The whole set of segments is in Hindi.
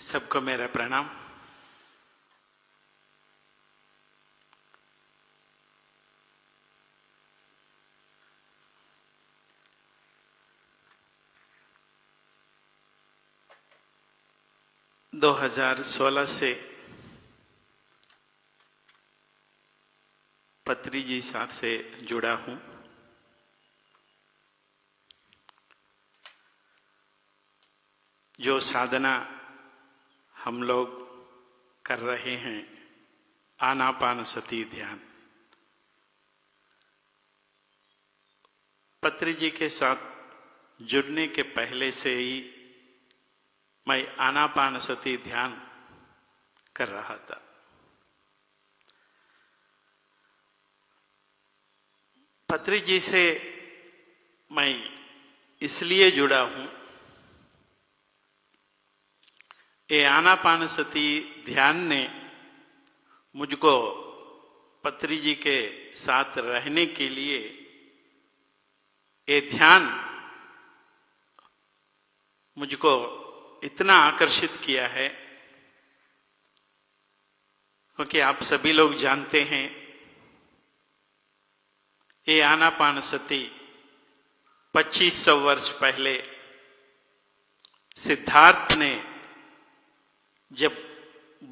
सबको मेरा प्रणाम। दो 2016 से पत्री जी साथ से जुड़ा हूं। जो साधना हम लोग कर रहे हैं, आनापानसति ध्यान, पत्री जी के साथ जुड़ने के पहले से ही मैं आनापानसति ध्यान कर रहा था। पत्री जी से मैं इसलिए जुड़ा हूं, ये आनापानसति ध्यान ने मुझको पत्री जी के साथ रहने के लिए ये ध्यान मुझको इतना आकर्षित किया है, क्योंकि आप सभी लोग जानते हैं ये आनापानसति 2500 वर्ष पहले सिद्धार्थ ने जब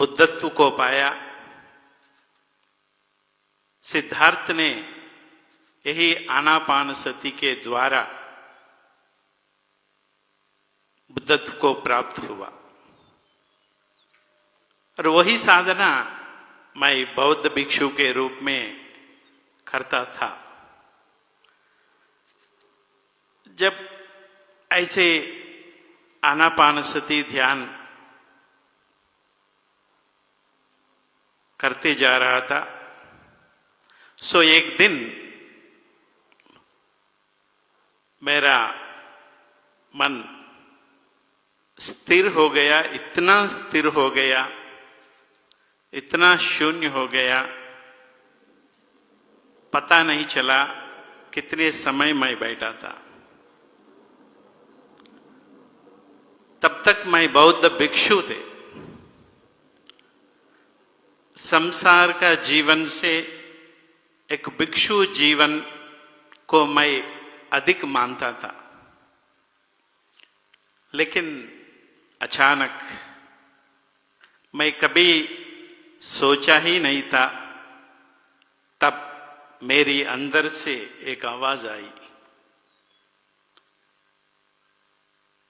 बुद्धत्व को पाया, सिद्धार्थ ने यही आनापानसति के द्वारा बुद्धत्व को प्राप्त हुआ। और वही साधना मैं बौद्ध भिक्षु के रूप में करता था। जब ऐसे आनापानसति ध्यान करते जा रहा था, सो एक दिन मेरा मन स्थिर हो गया, इतना स्थिर हो गया, इतना शून्य हो गया, पता नहीं चला कितने समय मैं बैठा था। तब तक मैं बौद्ध भिक्षु थे। संसार का जीवन से एक भिक्षु जीवन को मैं अधिक मानता था, लेकिन अचानक मैं कभी सोचा ही नहीं था, तब मेरी अंदर से एक आवाज आई।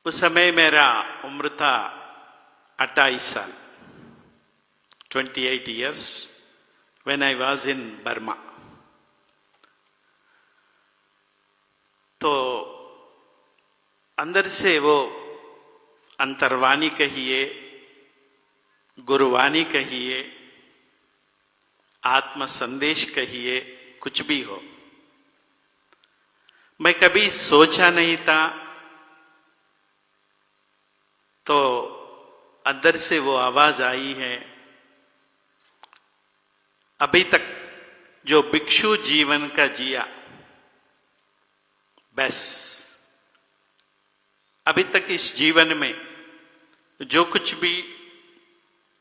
उस समय मेरा उम्र था 28 साल, 28 years when I was in Burma। तो अंदर से वो अंतर्वाणी कहिए, गुरुवाणी कहिए, आत्म संदेश कहिए, कुछ भी हो, मैं कभी सोचा नहीं था, तो अंदर से वो आवाज आई है। अभी तक जो भिक्षु जीवन का जिया, बस अभी तक इस जीवन में जो कुछ भी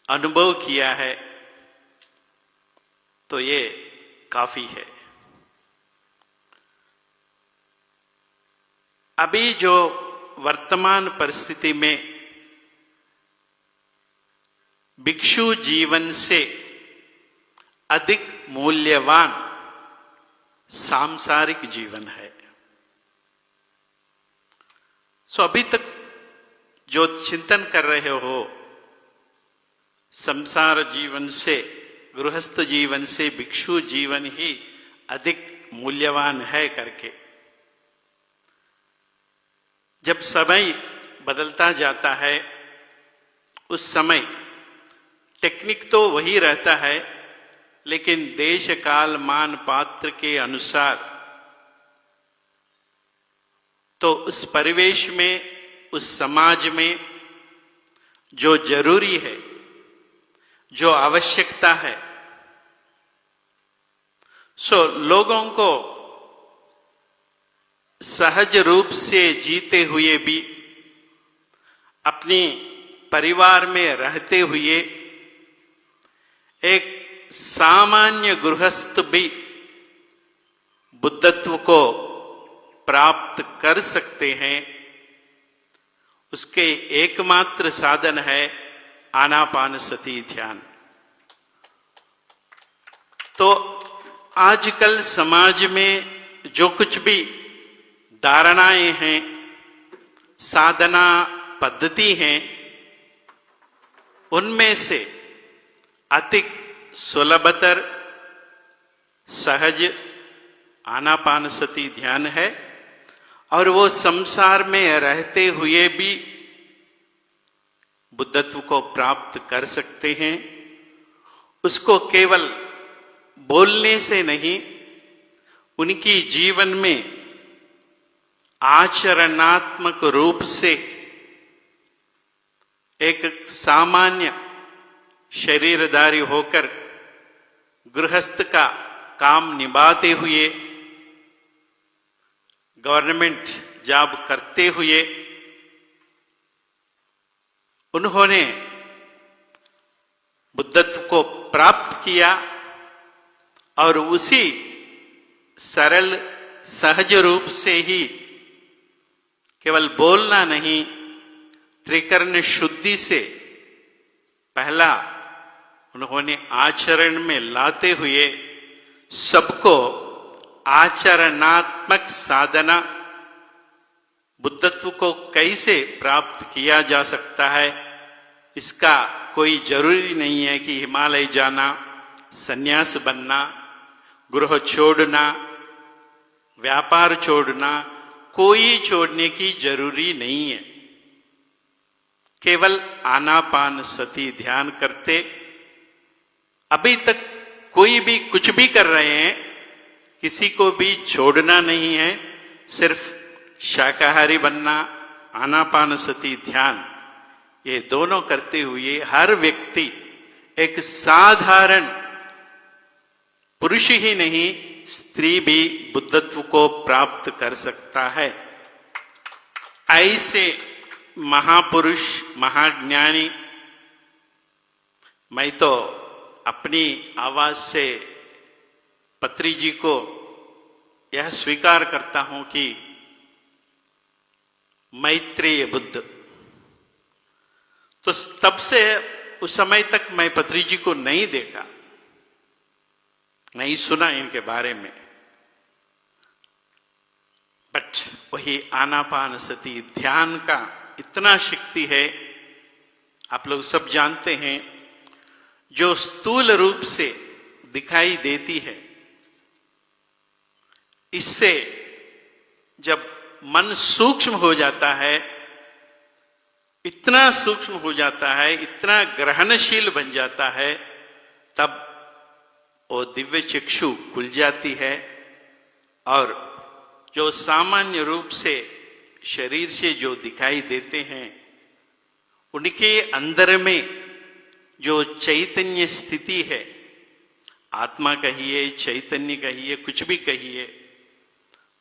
अनुभव किया है, तो ये काफी है। अभी जो वर्तमान परिस्थिति में भिक्षु जीवन से अधिक मूल्यवान सांसारिक जीवन है। सो अभी तक जो चिंतन कर रहे हो, संसार जीवन से, गृहस्थ जीवन से भिक्षु जीवन ही अधिक मूल्यवान है करके, जब समय बदलता जाता है, उस समय टेक्निक तो वही रहता है, लेकिन देश काल मान पात्र के अनुसार तो उस परिवेश में, उस समाज में जो जरूरी है, जो आवश्यकता है, सो लोगों को सहज रूप से जीते हुए भी अपनी परिवार में रहते हुए एक सामान्य गृहस्थ भी बुद्धत्व को प्राप्त कर सकते हैं, उसके एकमात्र साधन है आनापानसति ध्यान। तो आजकल समाज में जो कुछ भी धारणाएं हैं, साधना पद्धति हैं, उनमें से अधिक सुलभतर सहज आनापानसति ध्यान है, और वो संसार में रहते हुए भी बुद्धत्व को प्राप्त कर सकते हैं। उसको केवल बोलने से नहीं, उनकी जीवन में आचरणात्मक रूप से एक सामान्य शरीरधारी होकर गृहस्थ का काम निभाते हुए, गवर्नमेंट जॉब करते हुए उन्होंने बुद्धत्व को प्राप्त किया, और उसी सरल सहज रूप से ही केवल बोलना नहीं, त्रिकर्ण शुद्धि से पहला उन्होंने आचरण में लाते हुए सबको आचरणात्मक साधना बुद्धत्व को कैसे प्राप्त किया जा सकता है, इसका कोई जरूरी नहीं है कि हिमालय जाना, सन्यास बनना, गृह छोड़ना, व्यापार छोड़ना, कोई छोड़ने की जरूरी नहीं है। केवल आनापानसति ध्यान करते, अभी तक कोई भी कुछ भी कर रहे हैं, किसी को भी छोड़ना नहीं है, सिर्फ शाकाहारी बनना, आनापानसति ध्यान, ये दोनों करते हुए हर व्यक्ति एक साधारण पुरुष ही नहीं, स्त्री भी बुद्धत्व को प्राप्त कर सकता है। ऐसे महापुरुष, महाज्ञानी, मैं तो अपनी आवाज से पत्री जी को यह स्वीकार करता हूं कि मैत्रेय बुद्ध। तो तब से उस समय तक मैं पत्री जी को नहीं देखा, नहीं सुना इनके बारे में, बट वही आनापानसति ध्यान का इतना शक्ति है, आप लोग सब जानते हैं, जो स्थूल रूप से दिखाई देती है, इससे जब मन सूक्ष्म हो जाता है, इतना सूक्ष्म हो जाता है, इतना ग्रहणशील बन जाता है, तब वो दिव्य चक्षु खुल जाती है, और जो सामान्य रूप से शरीर से जो दिखाई देते हैं, उनके अंदर में जो चैतन्य स्थिति है, आत्मा कहिए, चैतन्य कहिए, कुछ भी कहिए,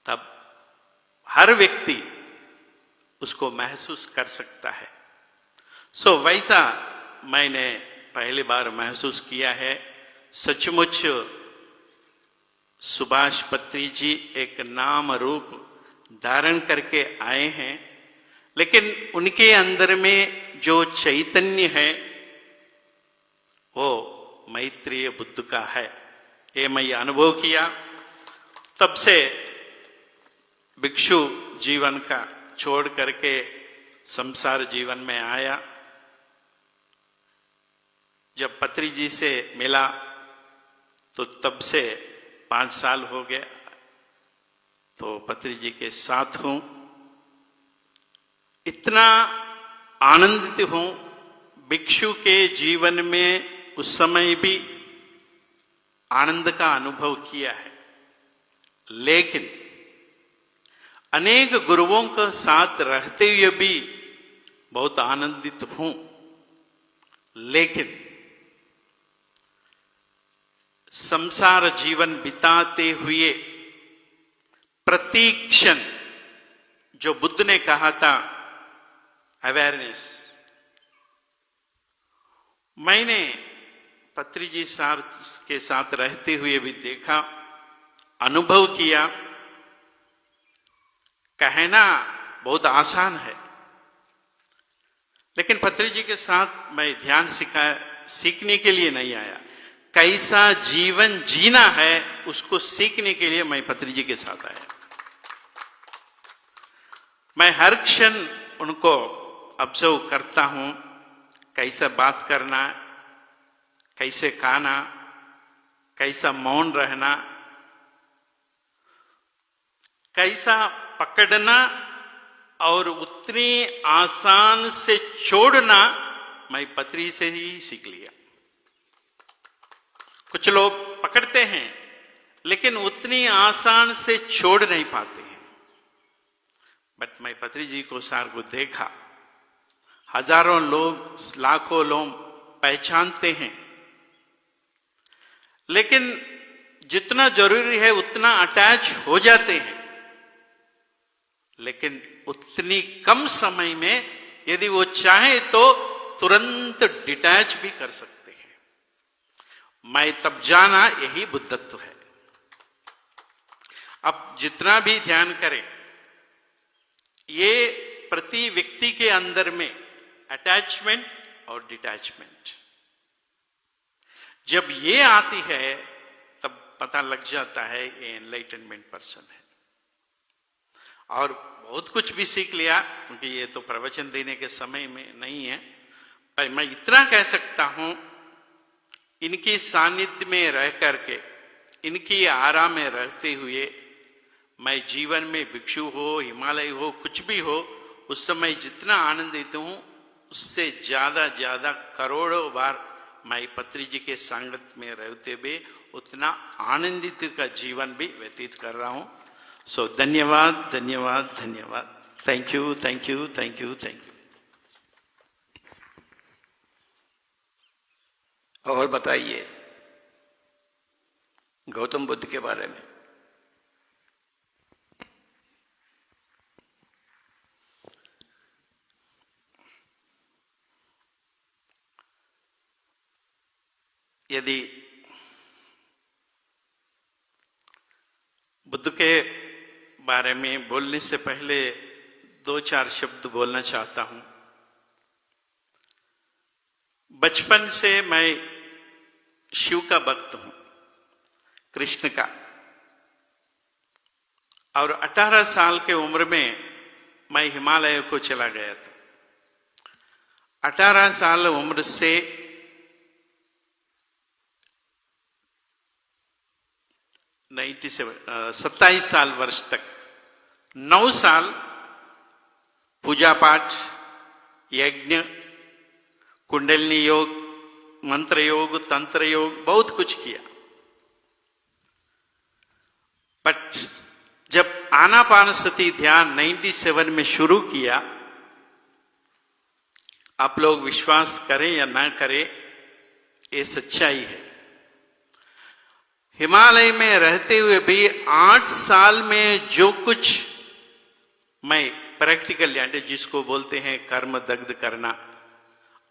तब हर व्यक्ति उसको महसूस कर सकता है। सो वैसा मैंने पहली बार महसूस किया है। सचमुच सुभाष पत्री जी एक नाम रूप धारण करके आए हैं, लेकिन उनके अंदर में जो चैतन्य है वो मैत्रेय बुद्ध का है। ये मैं अनुभव किया। तब से भिक्षु जीवन का छोड़ करके संसार जीवन में आया। जब पत्री जी से मिला तो तब से 5 साल हो गया, तो पत्री जी के साथ हूं। इतना आनंदित हूं। भिक्षु के जीवन में उस समय भी आनंद का अनुभव किया है, लेकिन अनेक गुरुओं के साथ रहते हुए भी बहुत आनंदित हूं। लेकिन संसार जीवन बिताते हुए प्रति क्षण जो बुद्ध ने कहा था, अवेयरनेस, मैंने पत्री जी सार के साथ रहते हुए भी देखा, अनुभव किया। कहना बहुत आसान है, लेकिन पत्री जी के साथ मैं ध्यान सीखने के लिए नहीं आया। कैसा जीवन जीना है उसको सीखने के लिए मैं पत्री जी के साथ आया। मैं हर क्षण उनको ऑब्जर्व करता हूं, कैसा बात करना, कैसे खाना, कैसा मौन रहना, कैसा पकड़ना और उतनी आसान से छोड़ना मैं पत्री से ही सीख लिया। कुछ लोग पकड़ते हैं लेकिन उतनी आसान से छोड़ नहीं पाते हैं। बट मैं पत्री जी को सार को देखा, हजारों लोग, लाखों लोग पहचानते हैं, लेकिन जितना जरूरी है उतना अटैच हो जाते हैं, लेकिन उतनी कम समय में यदि वो चाहे तो तुरंत डिटैच भी कर सकते हैं। मैं तब जाना यही बुद्धत्व है। अब जितना भी ध्यान करें, ये प्रति व्यक्ति के अंदर में अटैचमेंट और डिटैचमेंट जब ये आती है तब पता लग जाता है ये एनलाइटनमेंट पर्सन है। और बहुत कुछ भी सीख लिया, क्योंकि ये तो प्रवचन देने के समय में नहीं है, पर मैं इतना कह सकता हूं, इनकी सानिध्य में रह करके, इनकी आरा में रहते हुए मैं जीवन में भिक्षु हो, हिमालय हो, कुछ भी हो, उस समय जितना आनंदित हूं उससे ज्यादा करोड़ों बार मैं पत्री जी के संगत में रहते हुए उतना आनंदित का जीवन भी व्यतीत कर रहा हूं। सो धन्यवाद, धन्यवाद, धन्यवाद। Thank you, thank you, thank you, thank you. और बताइए गौतम बुद्ध के बारे में। यदि बुद्ध के बारे में बोलने से पहले 2-4 शब्द बोलना चाहता हूं। बचपन से मैं शिव का भक्त हूं, कृष्ण का, और 18 साल के उम्र में मैं हिमालय को चला गया था। 18 साल उम्र से 27 साल वर्ष तक 9 साल पूजा पाठ, यज्ञ, कुंडलिनी योग, मंत्र योग, तंत्र योग, बहुत कुछ किया। बट जब आनापानसति ध्यान 97 में शुरू किया, आप लोग विश्वास करें या ना करें, ये सच्चाई है। हिमालय में रहते हुए भी 8 साल में जो कुछ मैं प्रैक्टिकल, यानी जिसको बोलते हैं कर्म दग्ध करना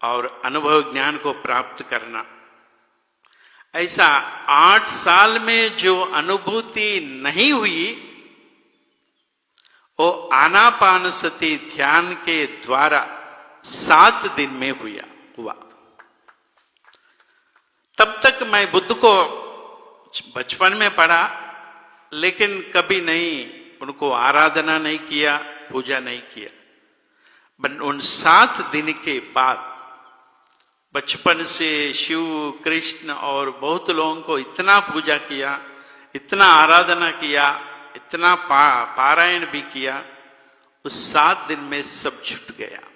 और अनुभव ज्ञान को प्राप्त करना, ऐसा 8 साल में जो अनुभूति नहीं हुई वो आनापानसति ध्यान के द्वारा 7 दिन में हुआ। तब तक मैं बुद्ध को बचपन में पढ़ा, लेकिन कभी नहीं उनको आराधना नहीं किया, पूजा नहीं किया। बट उन 7 दिन के बाद बचपन से शिव, कृष्ण और बहुत लोगों को इतना पूजा किया, इतना आराधना किया, इतना पारायण भी किया, उस 7 दिन में सब छूट गया।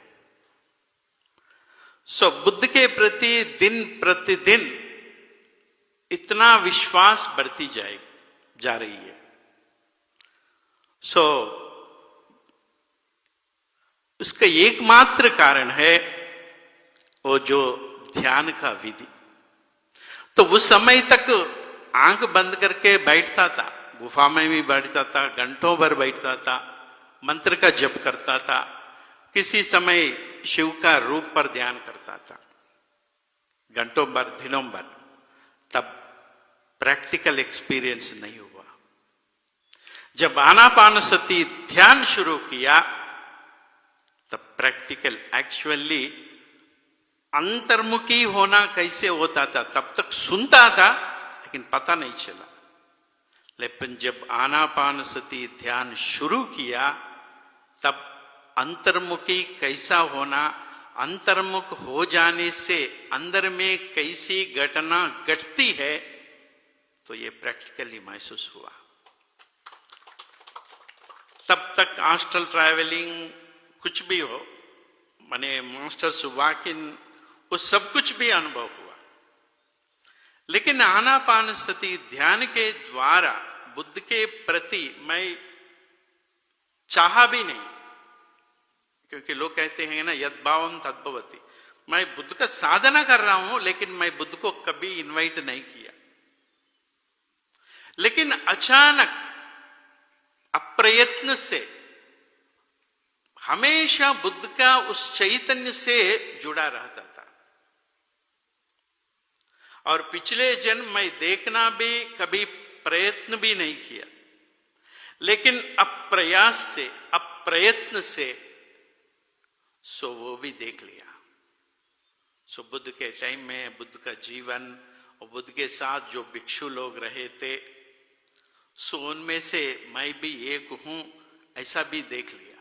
सो बुद्ध के प्रति दिन प्रतिदिन इतना विश्वास बढ़ती जा रही है। सो उसका एकमात्र कारण है वो जो ध्यान का विधि। तो उस समय तक आंख बंद करके बैठता था, गुफा में भी बैठता था, घंटों भर बैठता था, मंत्र का जप करता था, किसी समय शिव का रूप पर ध्यान करता था। घंटों भर, दिनों भर, तब प्रैक्टिकल एक्सपीरियंस नहीं हुआ। जब आनापानसति ध्यान शुरू किया तब प्रैक्टिकल एक्चुअली अंतर्मुखी होना कैसे होता था। तब तक सुनता था लेकिन पता नहीं चला। लेकिन जब आनापानसति ध्यान शुरू किया तब अंतर्मुखी कैसा होना, अंतर्मुख हो जाने से अंदर में कैसी घटना घटती है, तो ये प्रैक्टिकली महसूस हुआ। तब तक आस्ट्रल ट्रैवलिंग कुछ भी हो, माने मास्टर्स वॉक इन, वो सब कुछ भी अनुभव हुआ। लेकिन आनापानसति ध्यान के द्वारा बुद्ध के प्रति मैं चाहा भी नहीं, क्योंकि लोग कहते हैं ना यद्भावम तद्भवति। मैं बुद्ध का साधना कर रहा हूं लेकिन मैं बुद्ध को कभी इनवाइट नहीं किया। लेकिन अचानक अप्रयत्न से हमेशा बुद्ध का उस चैतन्य से जुड़ा रहता था। और पिछले जन्म मैं देखना भी कभी प्रयत्न भी नहीं किया, लेकिन अप्रयास से, अप्रयत्न से सो वो भी देख लिया। सो बुद्ध के टाइम में बुद्ध का जीवन और बुद्ध के साथ जो भिक्षु लोग रहे थे, सो उनमें से मैं भी एक हूं, ऐसा भी देख लिया।